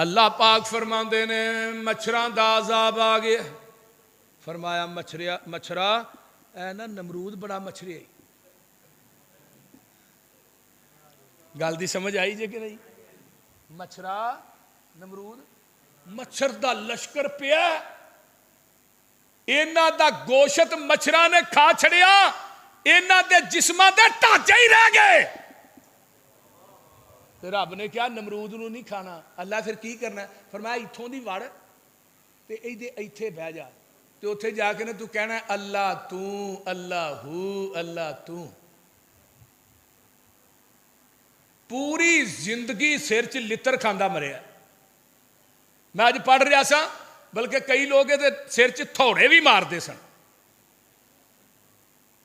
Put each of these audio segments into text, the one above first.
اللہ پاک فرماندے نے مچھراں دا عذاب آ گیا. فرمایا مچھرا اے نا نمرود بڑا مچھری ہے. گل دی سمجھ آئی جے کہ نہیں؟ مچھرا نمرود مچھر دا لشکر پیا. اینا دا گوشت مچھرا نے کھا چھڑیا. اینا دے جسماں دے ٹانچے ہی رہ گئے. رب نے کیا نمرود نو نہیں کھانا. اللہ پھر کی کرنا ہے؟ فرمایا ایتھوں دی وڑ تے ایتھے بہ جا تے اوتھے جا کے نا تو کہنا ہے اللہ تو اللہ ہو اللہ تو. پوری زندگی سر چ لتر کھاندا مریا. میں اج پڑھ رہا سا بلکہ کئی لوگ سر چ تھوڑے بھی مارتے سن.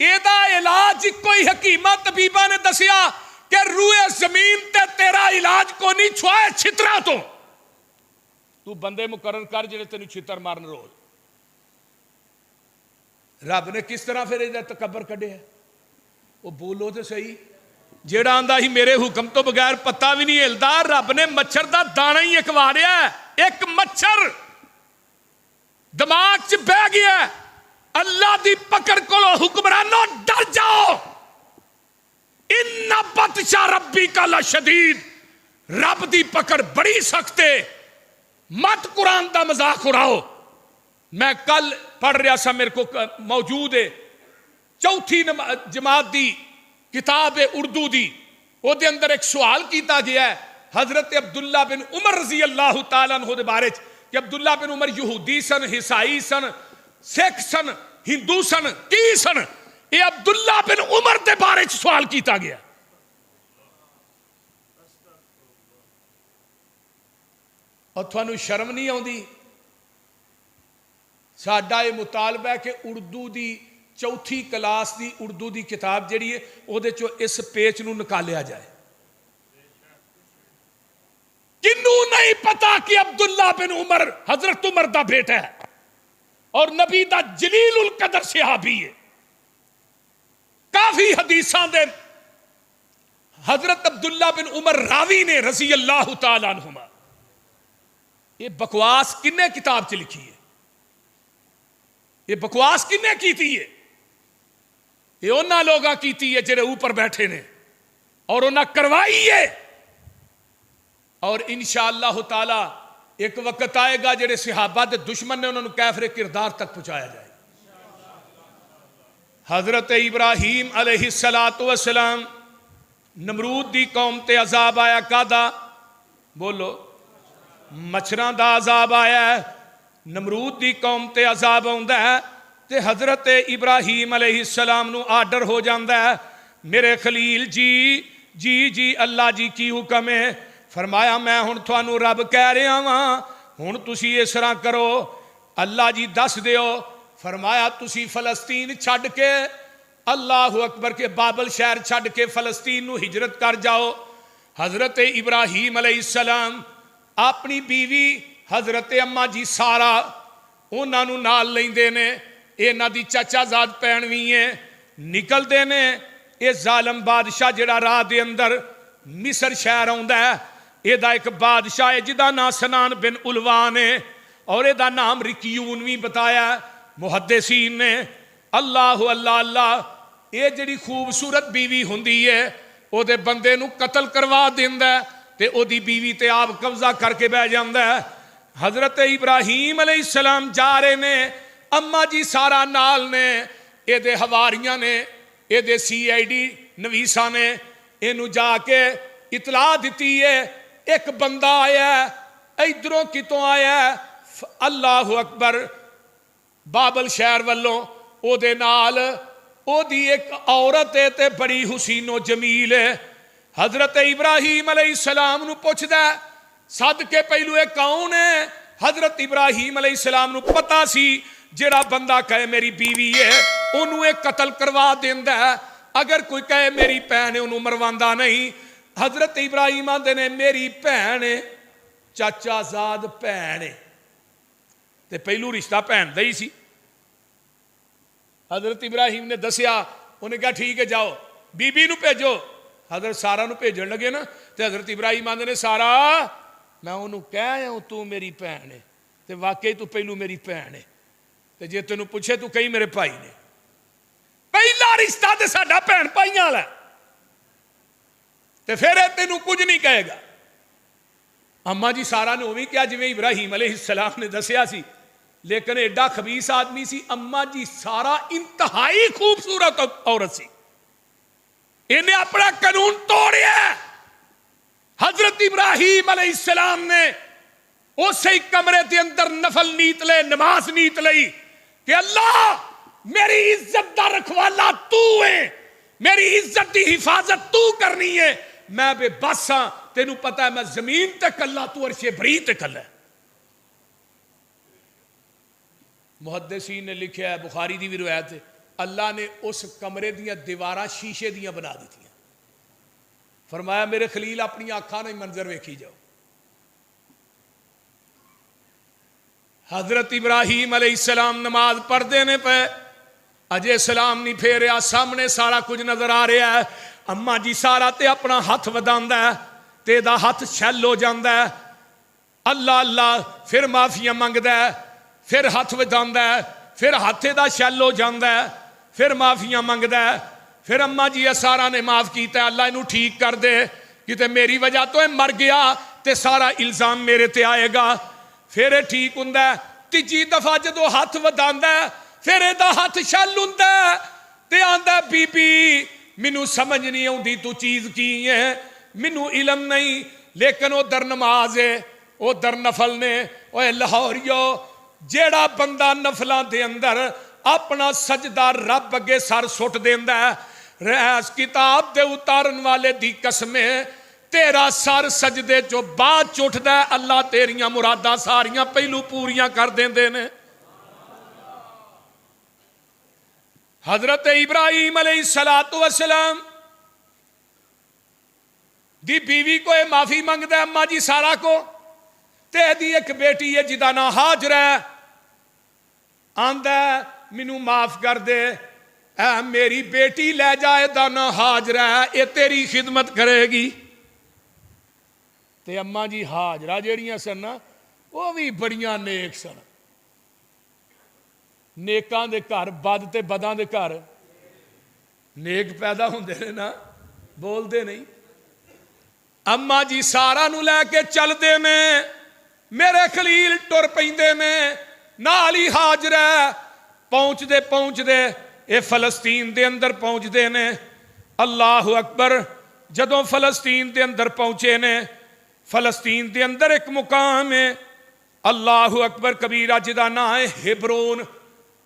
یہ علاج کوئی حکیمہ طبیبہ نے دسیا کہ روئے زمین تے تیرا علاج کو نہیں چھوائے چھترا تو بندے مقرر کر جڑے تینوں چھتر مارن روز. رب نے کس طرح پھر یہ تکبر کڈیا ہے؟ وہ بولو تو صحیح. جیڑا آندا ہی میرے حکم تو بغیر پتا بھی نہیں ہلدا. رب نے مچھر دا دانا ہی ایک واریا ہے. ایک مچھر دماغ چ بہ گیا. اللہ دی پکڑ کو حکمرانوں ڈر جاؤ. ان بطش ربک لشدید. رب دی پکڑ بڑی سخت ہے. مت قرآن دا مذاق اڑاؤ. میں کل پڑھ رہا سا میرے کو موجود ہے چوتھی جماعت دی کتاب اردو دی. وہ دے اندر ایک سوال کیتا گیا ہے حضرت عبداللہ بن عمر رضی اللہ تعالیٰ عنہ دے بارے کہ عبداللہ بن عمر یہودی سن عیسائی سن سکھ سن ہندو سن کی سن. یہ عبداللہ بن عمر دے بارے سوال کیتا گیا. اور تھانوں شرم نہیں آندی؟ ساڈا یہ مطالبہ ہے کہ اردو دی چوتھی کلاس دی اردو دی کتاب جڑی ہے وہ دے چو اس پیچ نو نکالیا جائے. کنوں نہیں پتا کہ عبداللہ بن عمر حضرت عمر دا بیٹا ہے اور نبی دا جلیل القدر صحابی ہے. کافی حدیثاں دے حضرت عبداللہ بن عمر راوی نے رضی اللہ تعالیٰ عنہما. یہ بکواس کنے کتاب چ لکھی ہے؟ یہ بکواس کنے کیتی ہے؟ یہ انہاں لوگاں کیتی ہے جڑے اوپر بیٹھے نے اور انہاں کروائی ہے. اور انشاءاللہ تعالی ایک وقت آئے گا جڑے صحابہ دے دشمن نے انہوں نے کیفر کردار تک پہنچایا جائے. حضرت ابراہیم علیہ السلام نمرود دی قوم تے عذاب آیا کادا؟ بولو مچھراں دا عذاب آیا ہے. نمرود دی قوم تے عذاب آندا ہے تے حضرت ابراہیم علیہ السلام نو آرڈر ہو جاندا ہے میرے خلیل جی اللہ جی کی حکم ہے؟ فرمایا میں ہن تھانوں رب کہہ رہا ہاں ہن تسی اس طرح کرو. اللہ جی دس دیو. فرمایا تسی فلسطین چھڈ کے اللہ اکبر کے بابل شہر چھڈ کے فلسطین نو ہجرت کر جاؤ. حضرت ابراہیم علیہ السلام اپنی بیوی حضرت اماں جی سارا انہاں نو نال لیندے نے. انہاں دی چچا زاد پہن وی ہیں نکل دے نے. اے ظالم بادشاہ جڑا راہ دے اندر مصر شہر آندا ہے اے دا ایک بادشاہ ہے جدا نام سنان بن علوان ہے اور اے دا نام رکیون بھی بتایا محدثین نے. اللہ اللہ اللہ اے جڑی خوبصورت بیوی ہوندی ہے او دے بندے نو قتل کروا دیندا ہے تے او دی بیوی تے آپ قبضہ کر کے بہ جاندا ہے. حضرت ابراہیم علیہ السلام جا رہے نے. اما جی سارا نال نے. اے دے حواریاں نے اے دے CID نویساں نے اینو جا کے اطلاع دیتی ہے ایک بندہ آیا ہے ادھروں کتوں آیا ہے. اللہ اکبر بابل شہر والوں او دے نال او دی ایک عورت ہے تے بڑی حسین و جمیل ہے. حضرت ابراہیم علیہ السلام نو پوچھدا ہے صد کے پہلو اے کون ہے؟ حضرت ابراہیم علیہ السلام نو پتا سی جڑا بندہ کہے میری بیوی ہے انہوں ایک قتل کروا دیندا ہے. اگر کوئی کہے میری بہن ہے انہوں مرواندا نہیں. حضرت ابراہیم آندے نے میری بہن ہے چاچا زاد بہن ہے تے پہلو رشتہ بہن دا ہی سی. حضرت ابراہیم نے دسیا. انہیں کہا ٹھیک ہے جاؤ بی بی نو بھیجو. حضرت سارا نو بھیجن لگے نا تے حضرت ابراہیم آندے نے سارا میں انہوں کہہ آیا ہوں تو میری بھن ہے تے واقعی تو پہلو میری بھن ہے تے جے تینوں پوچھے تو کئی میرے بھائی نے پہلا رشتہ تے ساڈا بھن بھائیاں والا تے پھر تینوں کچھ نہیں کہے گا اما جی سارا نے وہی کیا جویں ابراہیم علیہ السلام نے دسیا سی لیکن ایڈا خبیث آدمی سی اما جی سارا انتہائی خوبصورت عورت سی انہیں اپنا قانون توڑیا حضرت ابراہیم علیہ السلام نے اسی کمرے کے اندر نفل نیت لے نماز نیت لئی کہ اللہ میری عزت دا رکھوالا تو ہے میری عزت دی حفاظت تو کرنی ہے میں بے بس ہاں تینوں پتہ ہے میں زمین تے کلا تو عرش بری تے کلا محدثین نے لکھا ہے بخاری دی بھی روایت ہے اللہ نے اس کمرے دیاں دیواراں شیشے دیاں بنا دیتی ہیں فرمایا میرے خلیل اپنی آنکھاں نہیں منظر ویکھی جاؤ حضرت ابراہیم علیہ السلام نماز پڑھ دینے پہ اجے سلام نہیں پھیریا سامنے سارا کچھ نظر آ رہا ہے اما جی سارا تے اپنا ہاتھ وداندا ہے تے دا ہاتھ چھل ہو جاندا ہے اللہ اللہ پھر معافیاں منگدا ہے پھر ہاتھ وداندا ہے پھر ہاتھے دا چھل ہو جاندا ہے پھر معافیاں منگدا ہے پھر اما جی سارا نے معاف کیتا ہے اللہ انہوں ٹھیک کر دے کیونکہ میری وجہ تو مر گیا تے سارا الزام میرے تے آئے گا پھر یہ ٹھیک ہوندا ہے تیجی دفعہ جدو ہاتھ وداندا ہے پھر یہ ہاتھ چھل ہوندا ہے تے آندا ہے بی بی مینوں سمجھ نہیں آندی تو چیز کی ہے مینوں علم نہیں لیکن وہ در نماز ہے وہ در نفل نے اوے لاہوریو جیڑا بندہ نفلاں دے اندر اپنا سجدہ رب اگے سر سٹ دیندا ہے ریس کتاب دے اتارن والے دی قسمیں تیرا سر سجدے جو بعد چٹھدا ہے اللہ تیریاں مراداں ساریاں پہلو پوریاں کر دیندے نے حضرت ابراہیم علیہ السلام دی بیوی کو معافی منگدا ہے اما جی سارا کو تے دی ایک بیٹی ہے جدا نا ہاجر ہے آندا ہے مینوں معاف کر دے اے میری بیٹی لے جائے دا نا ہاجر ہے اے تیری خدمت کرے گی تے اما جی ہاجرہ جیڑیاں سن نا وہ بھی بڑیاں نیک سن نیکاں دے گھر بد تے بداں دے گھر نیک پیدا ہوندے نے نا بول دے نہیں اما جی سارا نو لے کے چل دے میں میرے خلیل ٹر پیندے میں نال ہی ہاجر ہے پہنچ دے اے فلسطین دے اندر پہنچ دے نے اللہ اکبر جدوں فلسطین دے اندر پہنچے نے فلسطین دے اندر ایک مقام ہے اللہ اکبر کبیرہ جدا نا ہے ہبرون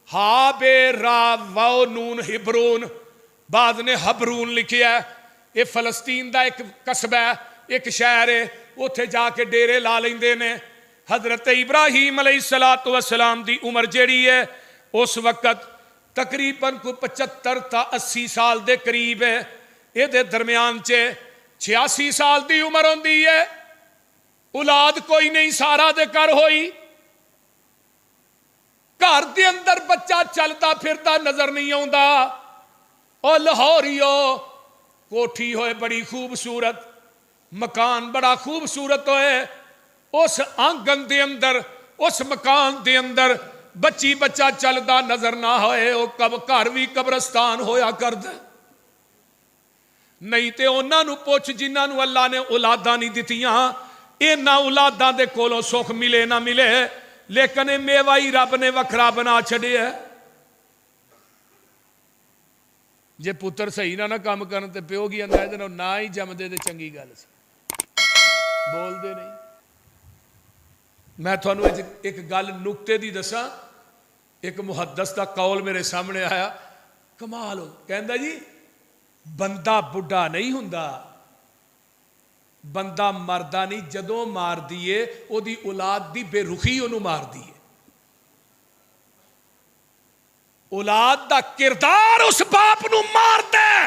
ہا بے را واو نون ہبرون بعد نے حبرون لکھیا ہے یہ فلسطین دا ایک قصبہ ہے ایک شہر ہے اتھے جا کے ڈیرے لا لیندے نے حضرت ابراہیم علیہ السلام دی عمر جیڑی ہے اس وقت تقریباً کو 75 تا 80 سال دے قریب ہے یہ دے درمیان 86 سال دی عمر ہوندی ہے اولاد کوئی نہیں سارا دے کر ہوئی گھر دے اندر بچہ چلتا پھرتا نظر نہیں آوندا او لاہوریو کوٹھی ہوئے بڑی خوبصورت مکان بڑا خوبصورت ہوئے اس آنگن دے اندر اس مکان دے اندر بچی بچہ چلدا نظر نہ ہوئے وہ کب گھر بھی قبرستان ہویا کر دے نہیں تے انہاں نو پوچھ جنہاں نو اللہ نے اولاداں نہیں دتیاں انہاں اولاداں دے کولوں سکھ ملے نہ ملے لیکن میوہ ہی رب نے وکھرا بنا چھڑے ہے جے پتر صحیح نہ کام کرن تے پیو گی اندر نہ ہی جم دے چنگی گل سی بول دے نہیں میں تھانوں ایک گل نکتے دی دساں ایک محدث دا قول میرے سامنے آیا کمال ہو کہندا جی بندہ بڈھا نہیں ہوندا بندہ مردہ نہیں جدوں مار دیے او دی اولاد دی بے رخی انہوں مار دیے اولاد دا کردار اس باپ نو مار دے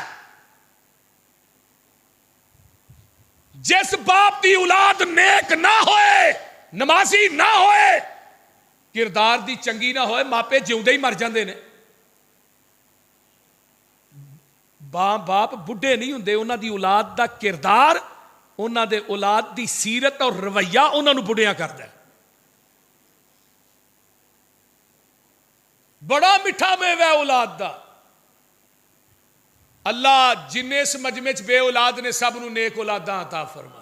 جس باپ دی اولاد نیک نہ ہوئے نمازی نہ ہوئے کردار دی چنگی نہ ہوئے ماپے جیوندے ہی مر جاندے نے باپ بڈھے نہیں ہوندے انہاں دی اولاد دا کردار ਉਹਨਾਂ ਦੇ ਔਲਾਦ ਦੀ ਸੀਰਤ ਔਰ ਰਵੱਈਆ ਉਹਨਾਂ ਨੂੰ ਬੁੱਢਿਆਂ ਕਰਦਾ ਹੈ। ਬੜਾ ਮਿੱਠਾ ਮੇਵਾ ਔਲਾਦ ਦਾ। ਅੱਲਾ ਜਿੰਨੇ ਇਸ ਮਜਮੇ 'ਚ ਬੇ ਔਲਾਦ ਨੇ ਸਭ ਨੂੰ ਨੇਕ ਔਲਾਦਾਂ ਅਤਾ ਫਰਮਾ।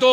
2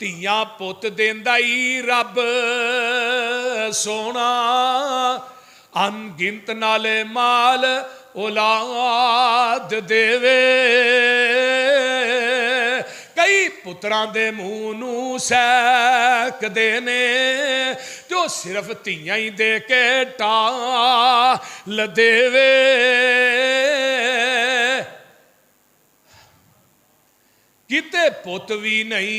ਧੀਆਂ ਪੁੱਤ ਦੇਂਦਾ ਹੀ ਰੱਬ ਸੋਹਣਾ, ਅਣਗਿਣਤ ਨਾਲੇ ਮਾਲ ਔਲਾਦ ਦੇਵੇ। ਕਈ ਪੁੱਤਰਾਂ ਦੇ ਮੂੰਹ ਨੂੰ ਸੈਕਦੇ ਨੇ ਜੋ ਸਿਰਫ ਧੀਆਂ ਹੀ ਦੇ ਕੇ ਟਾਲ ਦੇਵੇ। ਕਿਤੇ ਪੁੱਤ ਵੀ ਨਹੀਂ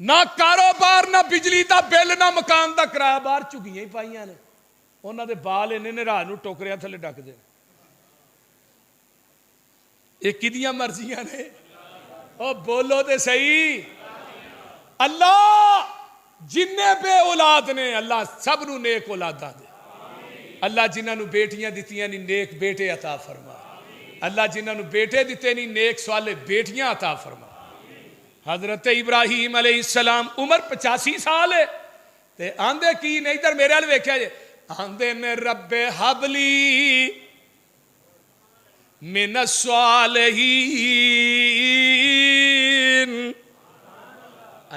نہ کاروبار نہ بجلی دا بل نہ مکان دا کرایہ باہر چگیاں ہی پائیاں نے انہاں دے بال انہیں نے راہ نو ٹوکریاں تھلے ڈک دے یہ کدیاں مرضیاں نے او بولو تے صحیح اللہ جننے بے اولاد نے اللہ سب نو نیک اولاداں دے اللہ جنہاں نو بیٹیاں دتیاں نہیں نیک بیٹے عطا فرما اللہ جنہاں نو بیٹے دیتے نہیں نیک سوالے بیٹیاں عطا فرما حضرت ابراہیم علیہ السلام عمر 85 سال ہے تے آندے کی نہیں ادھر میرے والے ویکھیا جے آندے نے رب حبلی من الصالحین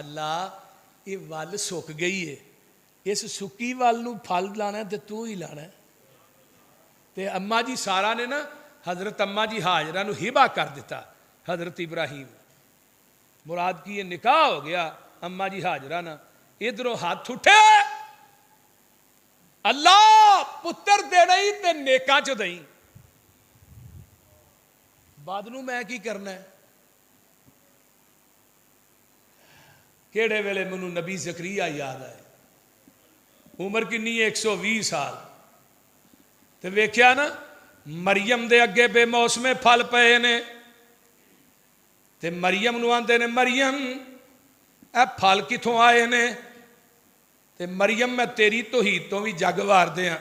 اللہ یہ ول سک گئی ہے اس سکی ول نو پھل لانا ہے تے تو ہی لانا ہے تے اماں جی سارا نے نا حضرت اماں جی ہاجرہ نو ہبہ کر دیتا حضرت ابراہیم مراد کی یہ نکاح ہو گیا اماں جی ہاجرہ نا ادھروں ہاتھ اٹھے اللہ پتر دے نہیں تے نیکاں چو دیں بعد نو میں کی کرنا ہے کیڑے ویلے منو نبی زکریا یاد آئے عمر کنی 120 سال تے ویکھیا نا مریم دے اگے بے موسمے پھل پئے نے تے مریم نو آندے نے مریم اے پھل کتھوں آئے نے تے مریم میں تیری توحید تو بھی جگ وار دے ہیں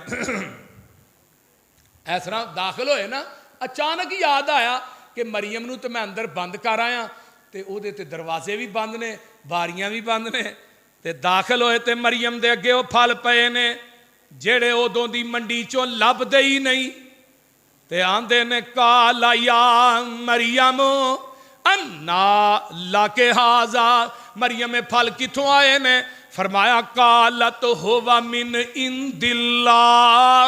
اس طرح داخل ہوئے نا اچانک ہی یاد آیا کہ مریم نو تے میں اندر بند کر آیا تے او دے تے دروازے بھی بند نے باریاں بھی بند نے تے داخل ہوئے تے مریم دے اگے او پھل پئے نے جیڑے ادوں دی منڈی چوں لب دے ہی نہیں تے آندے نے کالا یا مریم انا لاکے ہازا مریم پھل کتھوں آئے نے فرمایا قالت ہوا من عند اللہ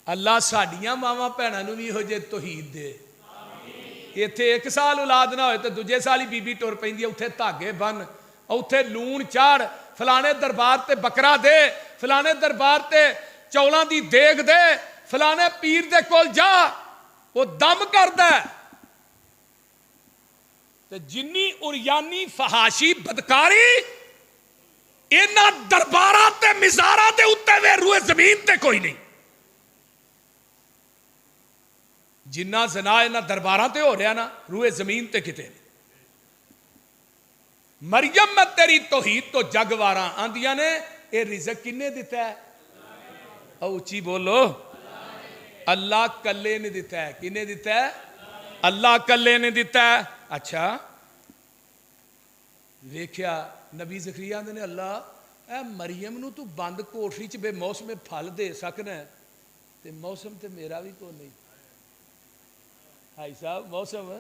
اللہ ساڈیاں ماواں بھیناں نوں وی ہو جے توحید دے ایتھے 1 سال اولاد نہ ہوئے تے دوجے سال ہی بی بی ٹر پیندی اوتھے دھاگے بن اوتھے لون چاڑ فلانے دربار تے بکرا دے فلانے دربار تے چولاں دی دیگ دے فلانے پیر دے کول جا وہ دم کردا ہے تے جنی اریانی فحاشی بدکاری انہاں درباراں تے مزاراں تے اُتے وے روئے زمین تے کوئی نہیں جنہ زنا انہاں درباراں تے ہو رہا نا روئے زمین تے کتے نہیں مریم میں تیری توحید تو جگ واراں آندیاں نے اے رزق کنے دیتا ہے او اچھی بولو اللہ کلے نے دیتا ہے کنے دیتا ہے اللہ کلے نے دیتا ہے اچھا ویکھیا نبی زکریا آندے نے اللہ اے مریم نو تو بند کوٹری چ بے موسم پھل دے سکنا ہے تے موسم تے میرا بھی کوئی نہیں بھائی صاحب موسم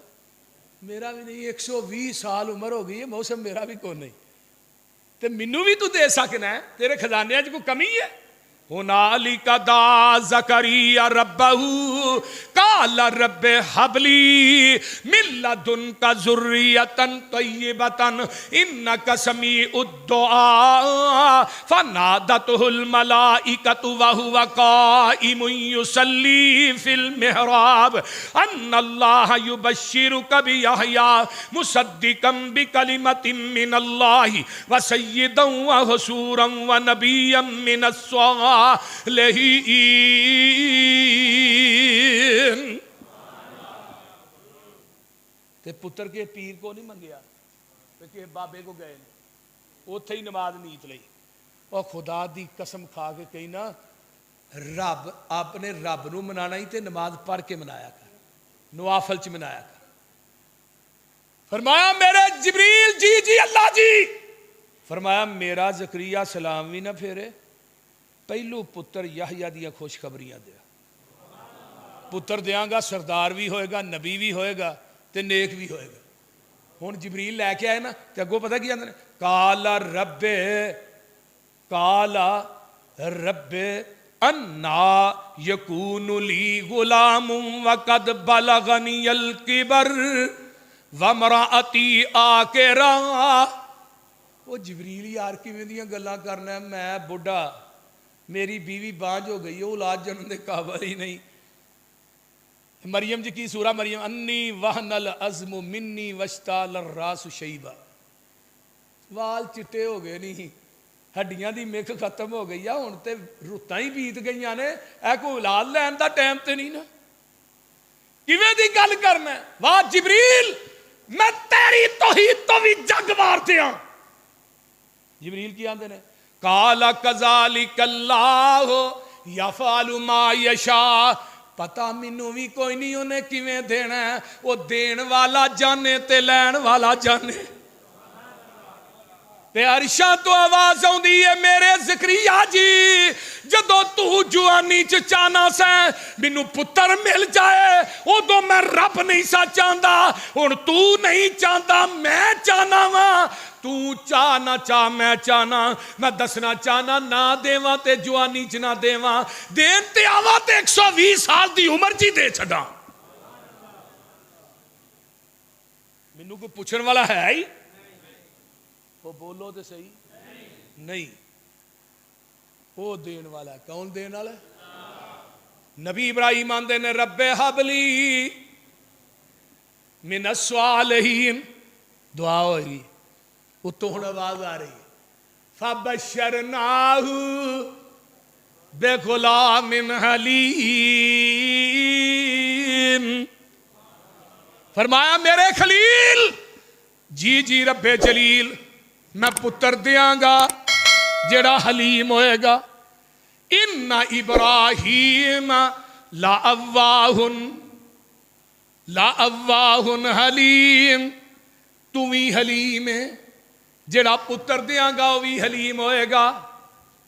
میرا بھی نہیں 120 سال عمر ہو گئی ہے موسم میرا بھی کوئی نہیں تے منو بھی تو دے سکنا ہے تیرے خزانے کوئی کمی ہے ہنالک دعا زکریا ربہ قال رب ہب لی من لدنک ذریۃ طیبۃ انک سمیع الدعاء فنادته الملائکۃ وهو قائم یصلی فی المحراب ان اللہ یبشرک بیحییٰ مصدقا بکلمۃ من اللہ وسیدا وحصورا ونبیا من الصالحین تے پتر کے پیر کو نہیں منگیا کہ بابے کو گئے اوتھے ہی نماز نیت لئی اور خدا دی قسم کھا کے کہیں نا رب اپنے رب نو منانا ہی تے نماز پڑھ کے منایا کر نوافل چ منایا کر فرمایا میرے جبریل جی اللہ جی فرمایا میرا زکریا سلام بھی نہ پھیرے پہلو پتر یحییٰ دیا خوشخبریاں دیا پتر دیاں گا سردار بھی ہوئے گا نبی بھی ہوئے گا تے نیک بھی ہوئے گا ہن جبریل لے کے آئے نا تے اگوں پتہ کی آندے نے قال رب انا یکون لی غلام وقد بلغنی الکبر وامرأتی عاقرہ وہ جبریل یار کیویں دیاں گلاں کرنا ہے میں بڈھا میری بیوی بانج ہو گئی اولاد جنم دے قابل ہی نہیں مریم جی کی سورہ مریم، انی وہن العظم منی واشتعل الراس شیبا، وال چٹے ہو گئے نہیں، ہڈیاں دی مکس ختم ہو گئی، ہن تے رتاں ہی بیت گئیاں نے، اے کوئی اولاد لین دا ٹائم تے نہیں نا، کیویں دی گل کرنا ہے؟ واہ جبریل میں تیری توحید تو بھی جگ مار دیاں۔ جبریل کی آندے نے قال کذالک اللہ یفعل ما یشاء، پتہ مینوں بھی کوئی نہیں انہیں کیویں دینا ہے، وہ دین والا جانے تے لین والا جانے۔ تے عرشاں تو آواز آؤندی ہے میرے زکریا جی، جدو تو جوانی چ چاہنا سا مینوں پتر مل جائے، ادو میں رب نہیں سا چاہندا، ہن تو نہیں چاہندا میں چاہنا وا، تو چاہ نہ چاہ میں چاہنا، میں دسنا چاہنا نہ دیواں تے جوانی چ نہ دیواں، دین تے آواں تے 120 سال دی عمر جی دے چھڈاں۔ مینوں کوئی پوچھن والا ہے ہی؟ وہ بولو تو صحیح نہیں، وہ دین والا ہے۔ کون دین والا ہے؟ نبی ابراہیم آندے نے رب حبلی من الصالحین، دعا ہوئی اتوں ہن آواز آ رہی فبشرناہ بغلام حلیم، فرمایا میرے خلیل جی جی رب جلیل میں پتر دیاں گا جڑا حلیم ہوئے گا، ان ابراہیم لأواہ حلیم، تو بھی حلیم ہے، جڑا پتر دیاں گا وہ بھی حلیم ہوئے گا۔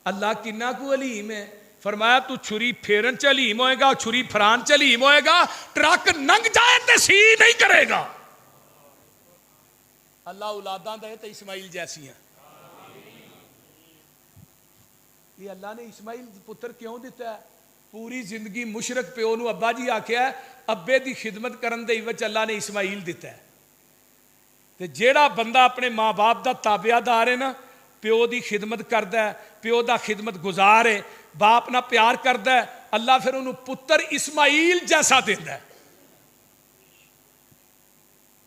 اللہ کنا کو حلیم ہے؟ فرمایا تو چھری پھیرن چ حلیم ہوئے گا، چھری پھران چ حلیم ہوئے گا، ٹرک ننگ جائے تے سی نہیں کرے گا۔ اللہ اولاداں دے تے اسماعیل جیسی ہیں۔ یہ اللہ نے اسماعیل پتر کیوں دیتا ہے؟ پوری زندگی مشرک پیو نو ابا جی آکھیا ہے، ابے دی خدمت کرن دے وچ اللہ نے اسماعیل دیتا ہے۔ تے جیڑا بندہ اپنے ماں باپ دا تابعہ دار ہے نا، پیو دی خدمت کردا ہے، پیو دا خدمت گزار ہے، باپ نہ پیار کردا ہے، اللہ پھر انہوں پتر اسماعیل جیسا دیندا ہے۔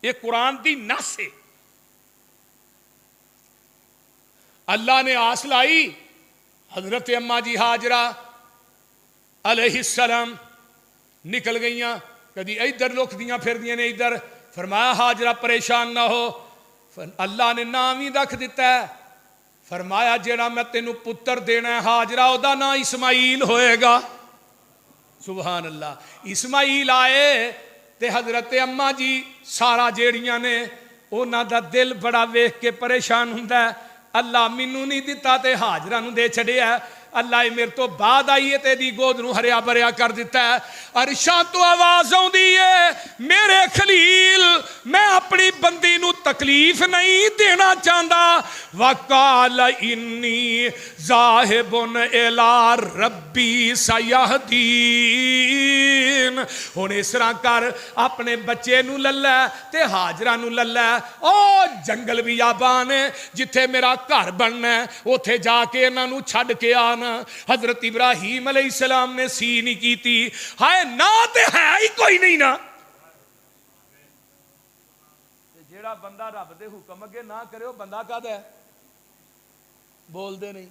یہ قرآن دی نص ہے۔ اللہ نے آس لائی، حضرت اماں جی ہاجرہ علیہ السلام نکل گئیاں، کدی ادھر لک دیاں پھر دیاں نے ادھر، فرمایا ہاجرہ پریشان نہ ہو، اللہ نے نام ہی رکھ دیتا ہے، فرمایا جیڑا میں تینوں پتر دینا ہے ہاجرہ او دا نام اسماعیل ہوئے گا۔ سبحان اللہ۔ اسماعیل آئے تے حضرت اماں جی سارا جیڑیاں نے انہاں دا دل بڑا ویکھ کے پریشان ہوندا ہے، اللہ مینوں نہیں دیتا تے ہاجرہ نوں دے چھڑیا ہے، اللہ میرے تو بعد آئیے تے دی گود نوں ہریا بھریا کر دیتا ہے۔ عرشاں تو آواز آؤندی ہے میرے خلیل میں اپنی بندی نوں تکلیف نہیں دینا چاہندا، وقال انی ذاہب الی ربی سیہدین، ہن اس طرح کر اپنے بچے نوں للہ تے ہاجرہ نوں للہ، او جنگل بھی آبان ہے جتھے میرا گھر بننا ہے، اوتھے جا کے انہاں نوں چھڈ کے آنا۔ حضرت ابراہیم علیہ السلام نے سی نہیں کی تھی، ہائے نہ تے ہے ہی کوئی نہیں نا۔ جیڑا بندہ رب دے حکم اگے نہ کرے وہ بندہ کد ہے؟ بول دے نہیں،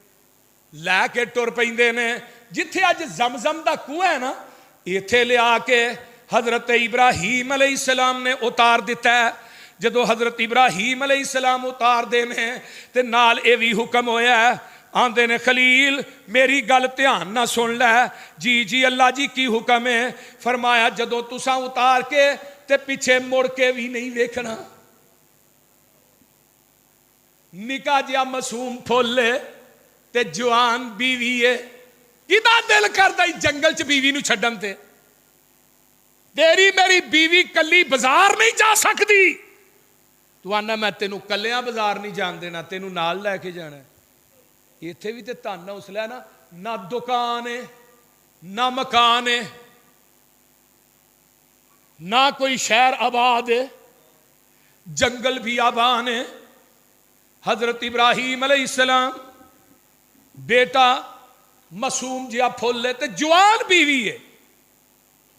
لے کے ٹر پیندے نے۔ جتھے اج زمزم دا کنواں ہے نا، ایتھے لیا کے حضرت ابراہیم علیہ السلام نے اتار دیتا ہے۔ جدو حضرت ابراہیم علیہ السلام اتار دینے تے نال اے وی حکم ہویا ہے، آندے نے خلیل میری گل دھیان نہ سن لے، جی جی اللہ جی کی حکم ہے؟ فرمایا جدو تساں اتار کے تے پیچھے مڑ کے بھی نہیں ویکھنا، نکا جیا معصوم پھول تے جوان بیوی ہے، کدا دل کردا جنگل چ بیوی نو چھڈن تے؟ تیری میری بیوی کلی بازار نہیں جا سکتی، تو آنا میں تینوں کلیاں بازار نہیں جان دینا، تینوں نال لے کے جانا ہے۔ ایتھے بھی تے تن حوصلہ ہے نا، نہ دکان ہے نہ مکان ہے نہ کوئی شہر آباد ہے، جنگل بھی آبان ہے۔ حضرت ابراہیم علیہ السلام بیٹا معصوم جیا پھول تے جوان بیوی ہے،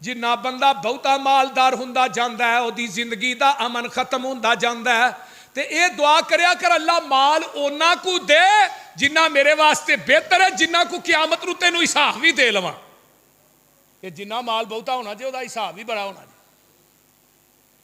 ਜਿੰਨਾ ਬੰਦਾ ਬਹੁਤਾ ਮਾਲਦਾਰ ਹੁੰਦਾ ਜਾਂਦਾ ਹੈ ਉਹਦੀ ਜ਼ਿੰਦਗੀ ਦਾ ਅਮਨ ਖਤਮ ਹੁੰਦਾ ਜਾਂਦਾ ਹੈ। ਤੇ ਇਹ ਦੁਆ ਕਰਿਆ ਕਰ, ਅੱਲਾ ਮਾਲ ਉਹਨਾਂ ਕੋ ਦੇ ਜਿੰਨਾ ਮੇਰੇ ਵਾਸਤੇ ਬਿਹਤਰ ਹੈ, ਜਿੰਨਾ ਕੋ ਕਿਆਮਤ ਨੂੰ ਤੈਨੂੰ ਹਿਸਾਬ ਵੀ ਦੇ ਲਵਾਂ। ਇਹ ਜਿੰਨਾ ਮਾਲ ਬਹੁਤਾ ਹੋਣਾ ਜੇ ਉਹਦਾ ਹਿਸਾਬ ਵੀ ਬੜਾ ਹੋਣਾ ਜੀ।